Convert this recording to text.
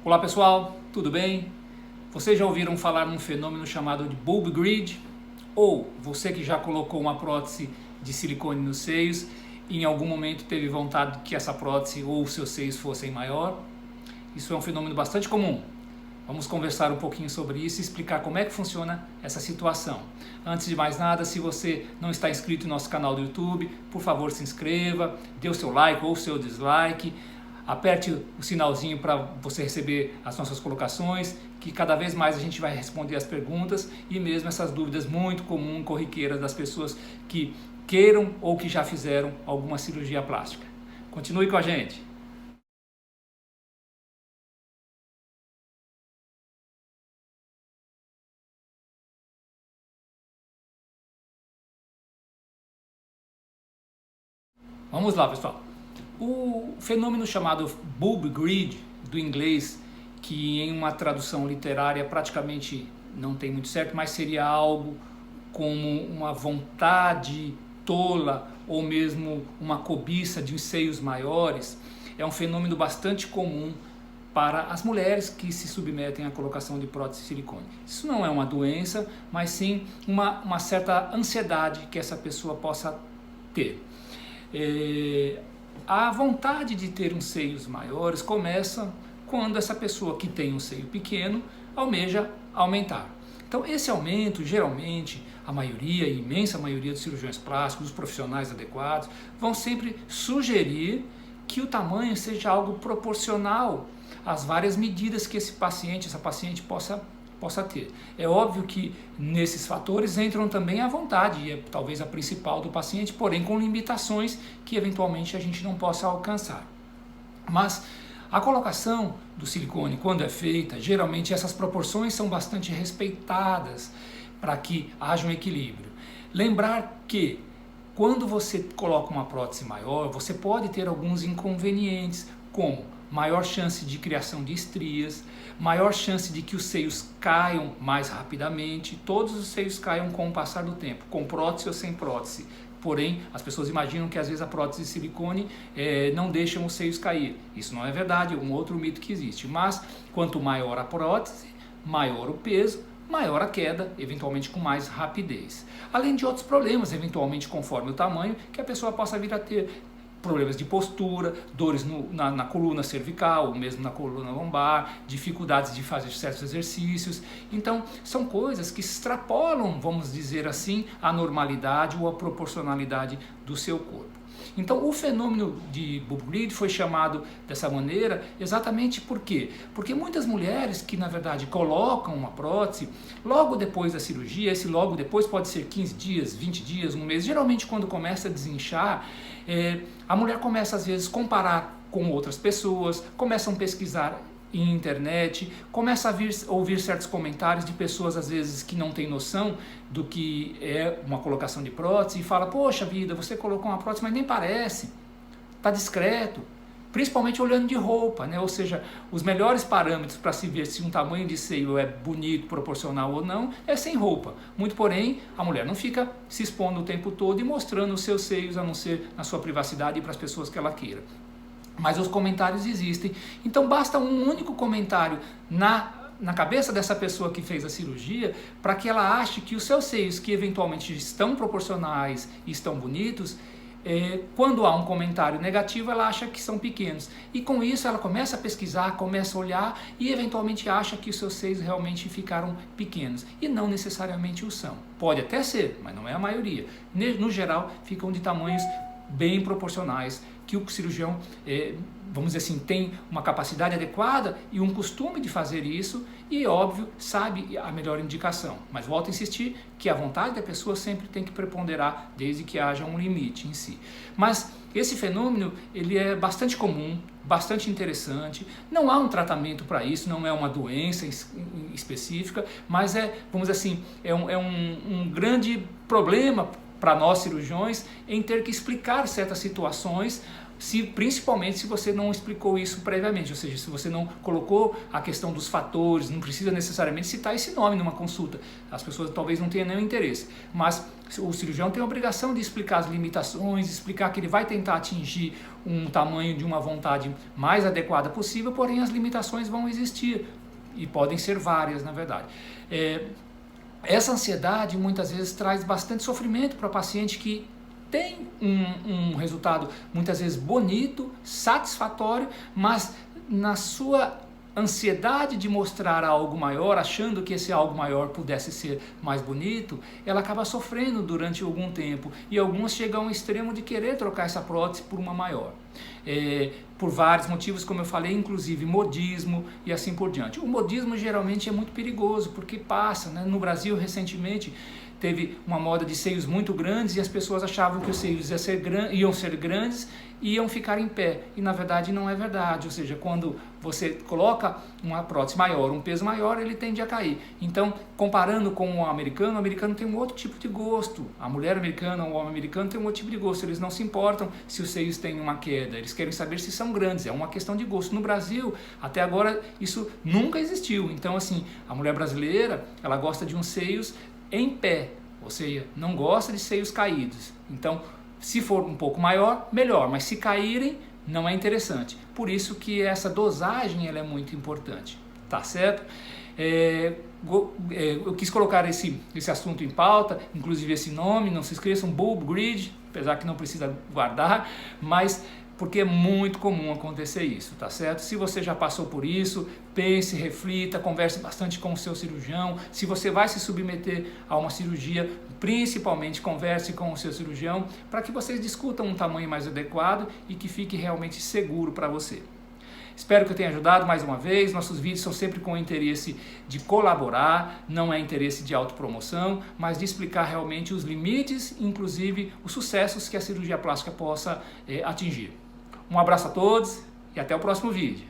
Olá pessoal, tudo bem? Vocês já ouviram falar num fenômeno chamado de bulb grid? Ou você que já colocou uma prótese de silicone nos seios e em algum momento teve vontade de que essa prótese ou os seus seios fossem maior? Isso é um fenômeno bastante comum. Vamos conversar um pouquinho sobre isso e explicar como é que funciona essa situação. Antes de mais nada, se você não está inscrito no nosso canal do YouTube, por favor se inscreva, dê o seu like ou o seu dislike, aperte o sinalzinho para você receber as nossas colocações, que cada vez mais a gente vai responder as perguntas e mesmo essas dúvidas muito comuns, corriqueiras das pessoas que queiram ou que já fizeram alguma cirurgia plástica. Continue com a gente! Vamos lá, pessoal. O fenômeno chamado bulb grid, do inglês, que em uma tradução literária praticamente não tem muito certo, mas seria algo como uma vontade tola ou mesmo uma cobiça de seios maiores, é um fenômeno bastante comum para as mulheres que se submetem à colocação de prótese de silicone. Isso não é uma doença, mas sim uma certa ansiedade que essa pessoa possa ter. A vontade de ter uns seios maiores começa quando essa pessoa que tem um seio pequeno almeja aumentar. Então esse aumento, geralmente, a maioria, a imensa maioria dos cirurgiões plásticos, dos profissionais adequados, vão sempre sugerir que o tamanho seja algo proporcional às várias medidas que essa paciente possa ter. É óbvio que nesses fatores entram também a vontade, e é talvez a principal do paciente, porém com limitações que eventualmente a gente não possa alcançar. Mas a colocação do silicone, quando é feita, geralmente essas proporções são bastante respeitadas para que haja um equilíbrio. Lembrar que quando você coloca uma prótese maior, você pode ter alguns inconvenientes, como maior chance de criação de estrias, maior chance de que os seios caiam mais rapidamente. Todos os seios caiam com o passar do tempo, com prótese ou sem prótese. Porém, as pessoas imaginam que às vezes a prótese de silicone não deixa os seios cair. Isso não é verdade, é um outro mito que existe. Mas quanto maior a prótese, maior o peso, maior a queda, eventualmente com mais rapidez. Além de outros problemas, eventualmente conforme o tamanho, que a pessoa possa vir a ter problemas de postura, dores na coluna cervical, ou mesmo na coluna lombar, dificuldades de fazer certos exercícios. Então, são coisas que extrapolam, vamos dizer assim, a normalidade ou a proporcionalidade do seu corpo. Então, o fenômeno de bulb grid foi chamado dessa maneira exatamente por quê? Porque muitas mulheres que, na verdade, colocam uma prótese, logo depois da cirurgia, esse logo depois pode ser 15 dias, 20 dias, um mês, geralmente quando começa a desinchar, a mulher começa às vezes a comparar com outras pessoas, começam a pesquisar em internet, começa a ouvir certos comentários de pessoas às vezes que não têm noção do que é uma colocação de prótese e fala: poxa vida, você colocou uma prótese, mas nem parece, está discreto, principalmente olhando de roupa, né? Ou seja, os melhores parâmetros para se ver se um tamanho de seio é bonito, proporcional ou não, é sem roupa. Muito porém, a mulher não fica se expondo o tempo todo e mostrando os seus seios, a não ser na sua privacidade e para as pessoas que ela queira. Mas os comentários existem, então basta um único comentário na cabeça dessa pessoa que fez a cirurgia para que ela ache que os seus seios, que eventualmente estão proporcionais e estão bonitos, quando há um comentário negativo, ela acha que são pequenos. E com isso ela começa a pesquisar, começa a olhar e eventualmente acha que os seus seios realmente ficaram pequenos. E não necessariamente o são. Pode até ser, mas não é a maioria. No geral, ficam de tamanhos bem proporcionais, que o cirurgião, vamos dizer assim, tem uma capacidade adequada e um costume de fazer isso e, óbvio, sabe a melhor indicação. Mas volto a insistir que a vontade da pessoa sempre tem que preponderar, desde que haja um limite em si. Mas esse fenômeno, ele é bastante comum, bastante interessante, não há um tratamento para isso, não é uma doença específica, mas vamos dizer assim, é um grande problema para nós cirurgiões em ter que explicar certas situações principalmente se você não explicou isso previamente, ou seja, se você não colocou a questão dos fatores, não precisa necessariamente citar esse nome numa consulta, as pessoas talvez não tenham nenhum interesse, mas o cirurgião tem a obrigação de explicar as limitações, explicar que ele vai tentar atingir um tamanho de uma vontade mais adequada possível, porém as limitações vão existir, e podem ser várias na verdade. Essa ansiedade muitas vezes traz bastante sofrimento para o paciente que tem um resultado muitas vezes bonito, satisfatório, mas na sua ansiedade de mostrar algo maior, achando que esse algo maior pudesse ser mais bonito, ela acaba sofrendo durante algum tempo, e algumas chegam ao extremo de querer trocar essa prótese por uma maior. Por vários motivos, como eu falei, inclusive modismo e assim por diante. O modismo geralmente é muito perigoso, porque passa, né? No Brasil, recentemente, teve uma moda de seios muito grandes e as pessoas achavam que os seios iam ser grandes e iam ficar em pé. E na verdade não é verdade, ou seja, quando você coloca uma prótese maior, um peso maior, ele tende a cair. Então, comparando com o americano tem um outro tipo de gosto. A mulher americana ou o homem americano tem um outro tipo de gosto. Eles não se importam se os seios têm uma queda, eles querem saber se são grandes, é uma questão de gosto. No Brasil, até agora, isso nunca existiu. Então, assim, a mulher brasileira, ela gosta de uns seios em pé, ou seja, não gosta de seios caídos. Então, se for um pouco maior, melhor, mas se caírem, não é interessante. Por isso que essa dosagem ela é muito importante, tá certo? Eu quis colocar esse assunto em pauta, inclusive esse nome, não se esqueçam, bulb grid, apesar que não precisa guardar, mas porque é muito comum acontecer isso, tá certo? Se você já passou por isso, pense, reflita, converse bastante com o seu cirurgião. Se você vai se submeter a uma cirurgia, principalmente converse com o seu cirurgião para que vocês discutam um tamanho mais adequado e que fique realmente seguro para você. Espero que eu tenha ajudado mais uma vez. Nossos vídeos são sempre com o interesse de colaborar, não é interesse de autopromoção, mas de explicar realmente os limites, inclusive os sucessos que a cirurgia plástica possa atingir. Um abraço a todos e até o próximo vídeo.